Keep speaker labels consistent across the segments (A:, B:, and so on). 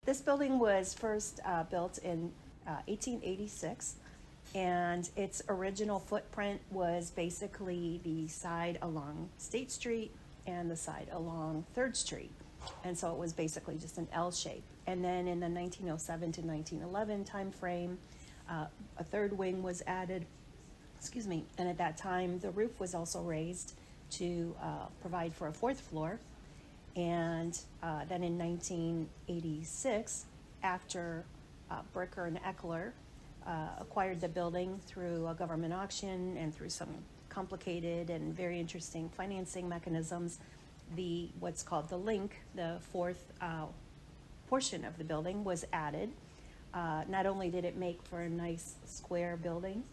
A: This building was first built in 1886, and its original footprint was basically the side along State Street and the side along 3rd Street. And so it was basically just an L shape. And then in the 1907 to 1911 timeframe, a third wing was added, and at that time the roof was also raised to provide for a 4th floor. And then in 1986, after Bricker and Eckler acquired the building through a government auction and through some complicated and very interesting financing mechanisms, what's called the link, the 4th portion of the building, was added. Not only did it make for a nice square building,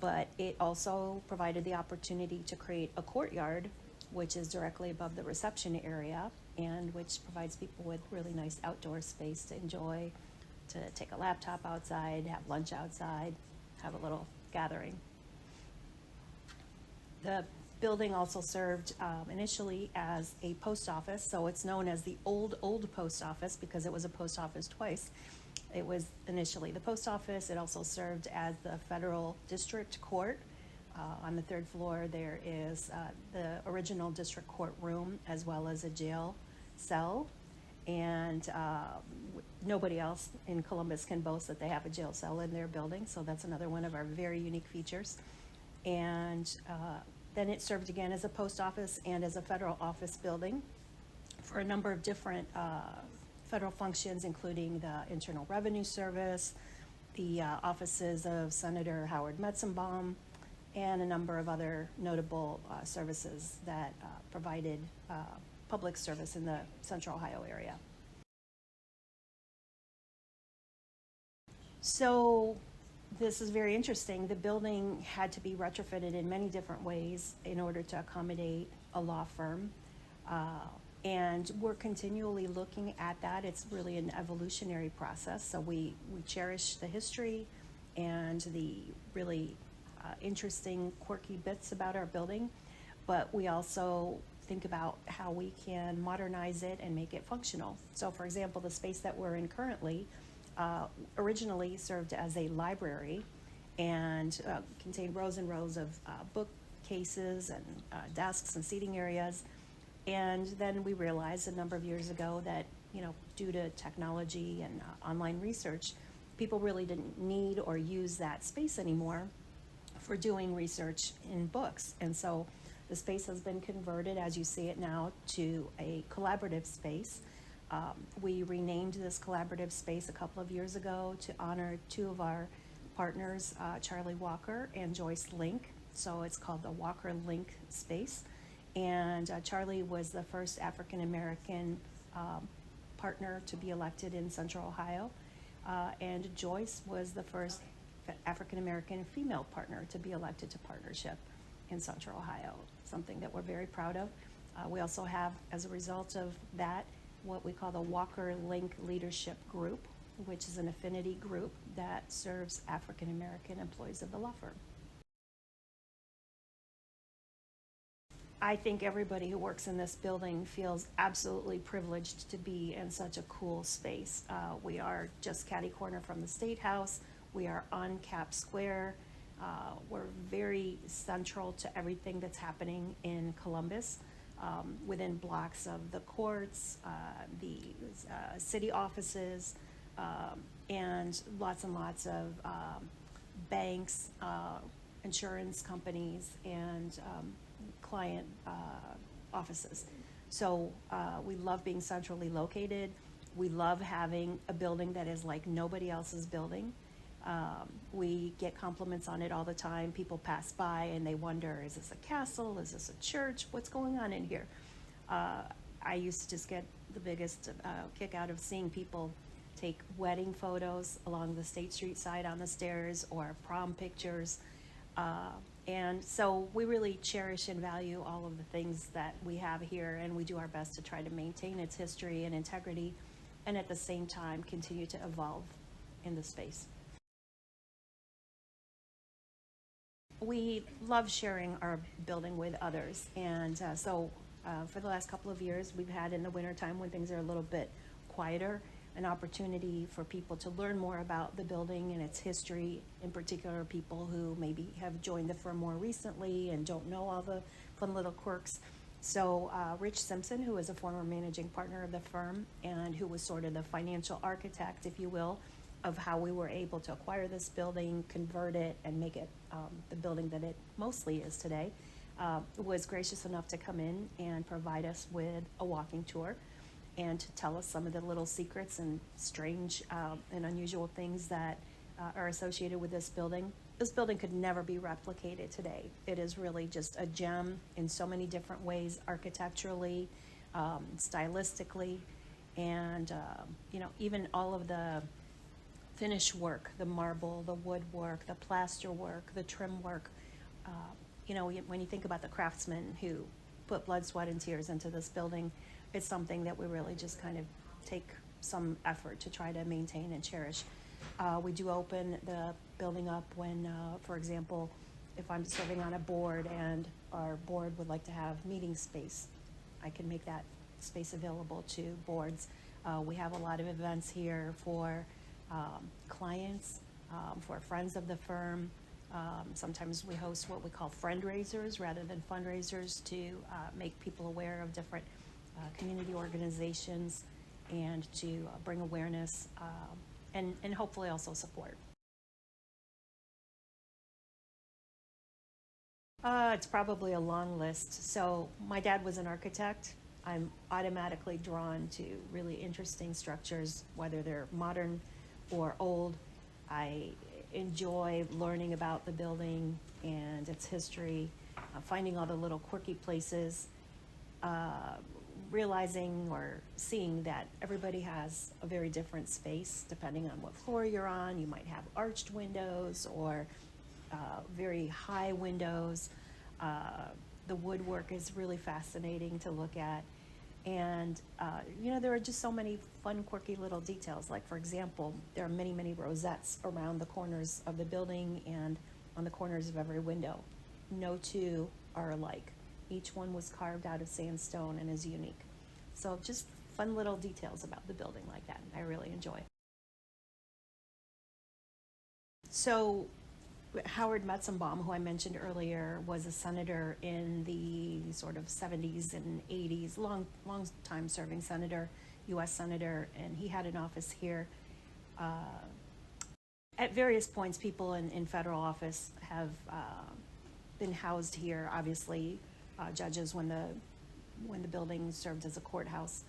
A: but it also provided the opportunity to create a courtyard, which is directly above the reception area, and which provides people with really nice outdoor space to enjoy, to take a laptop outside, have lunch outside, have a little gathering. The building also served initially as a post office, so it's known as the old post office because it was a post office twice. It was initially the post office. It also served as the federal district court. On the 3rd floor, there is the original district court room as well as a jail cell. And nobody else in Columbus can boast that they have a jail cell in their building, so that's another one of our very unique features. And then it served again as a post office and as a federal office building for a number of different federal functions, including the Internal Revenue Service, the offices of Senator Howard Metzenbaum, and a number of other notable services that provided public service in the Central Ohio area. So this is very interesting. The building had to be retrofitted in many different ways in order to accommodate a law firm. And we're continually looking at that. It's really an evolutionary process. So we cherish the history and the really interesting, quirky bits about our building, but we also think about how we can modernize it and make it functional. So for example, the space that we're in currently originally served as a library and contained rows and rows of bookcases and desks and seating areas. And then we realized a number of years ago that, due to technology and online research, people really didn't need or use that space anymore for doing research in books. And so the space has been converted, as you see it now, to a collaborative space. We renamed this collaborative space a couple of years ago to honor 2 of our partners, Charlie Walker and Joyce Link. So it's called the Walker Link Space. And Charlie was the first African-American partner to be elected in Central Ohio. And Joyce was the first African-American female partner to be elected to partnership in Central Ohio, something that we're very proud of. We also have, as a result of that, what we call the Walker Link Leadership Group, which is an affinity group that serves African-American employees of the law firm. I think everybody who works in this building feels absolutely privileged to be in such a cool space. We are just catty corner from the State House. We are on Cap Square. We're very central to everything that's happening in Columbus, within blocks of the courts, the city offices, and lots of banks, insurance companies, and client offices. So we love being centrally located. We love having a building that is like nobody else's building. We get compliments on it all the time. People pass by and they wonder, is this a castle? Is this a church? What's going on in here? I used to just get the biggest kick out of seeing people take wedding photos along the State Street side on the stairs, or prom pictures. And so we really cherish and value all of the things that we have here, and we do our best to try to maintain its history and integrity, and at the same time continue to evolve in the space. We love sharing our building with others, and so for the last couple of years we've had, in the wintertime when things are a little bit quieter, an opportunity for people to learn more about the building and its history, in particular people who maybe have joined the firm more recently and don't know all the fun little quirks. So Rich Simpson, who is a former managing partner of the firm and who was sort of the financial architect, if you will, of how we were able to acquire this building, convert it, and make it the building that it mostly is today, was gracious enough to come in and provide us with a walking tour and to tell us some of the little secrets and strange and unusual things that are associated with this building. This building could never be replicated today. It is really just a gem in so many different ways, architecturally, stylistically, and even all of the finish work, the marble, the woodwork, the plaster work, the trim work. When you think about the craftsmen who put blood, sweat, and tears into this building, it's something that we really just kind of take some effort to try to maintain and cherish. We do open the building up when, for example, if I'm serving on a board and our board would like to have meeting space, I can make that space available to boards. We have a lot of events here for clients, for friends of the firm. Sometimes we host what we call friend-raisers rather than fundraisers to make people aware of different community organizations and to bring awareness and hopefully also support. It's probably a long list. So my dad was an architect. I'm automatically drawn to really interesting structures, whether they're modern or old. I enjoy learning about the building and its history, finding all the little quirky places, realizing or seeing that everybody has a very different space depending on what floor you're on. You might have arched windows or very high windows. The woodwork is really fascinating to look at. And, there are just so many fun, quirky little details. Like, for example, there are many, many rosettes around the corners of the building and on the corners of every window. No two are alike. Each one was carved out of sandstone and is unique. So just fun little details about the building like that, I really enjoy. So Howard Metzenbaum, who I mentioned earlier, was a senator in the sort of 70s and 80s, long time serving senator, U.S. senator, and he had an office here. At various points, people in federal office have been housed here. Obviously, judges when the building served as a courthouse.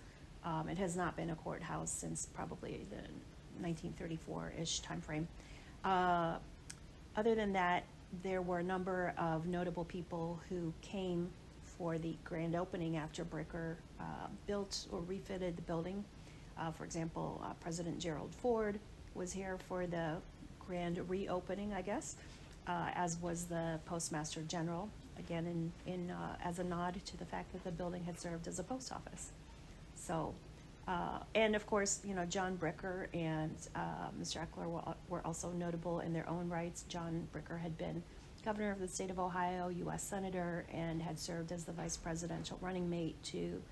A: It has not been a courthouse since probably the 1934-ish timeframe. Other than that, there were a number of notable people who came for the grand opening after Bricker built or refitted the building. For example, President Gerald Ford was here for the grand reopening, I guess, as was the Postmaster General, again as a nod to the fact that the building had served as a post office. So, and of course, John Bricker and Mr. Eckler were also notable in their own rights. John Bricker had been governor of the state of Ohio, U.S. senator, and had served as the vice presidential running mate to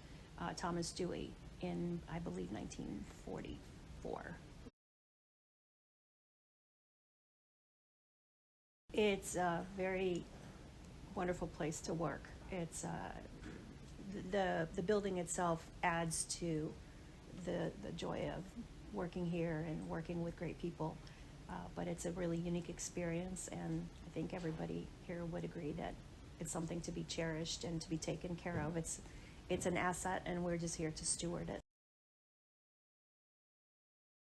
A: Thomas Dewey in, I believe, 1944. It's a very wonderful place to work. It's the building itself adds to the joy of working here and working with great people, but it's a really unique experience, and I think everybody here would agree that it's something to be cherished and to be taken care of. It's an asset, and we're just here to steward it.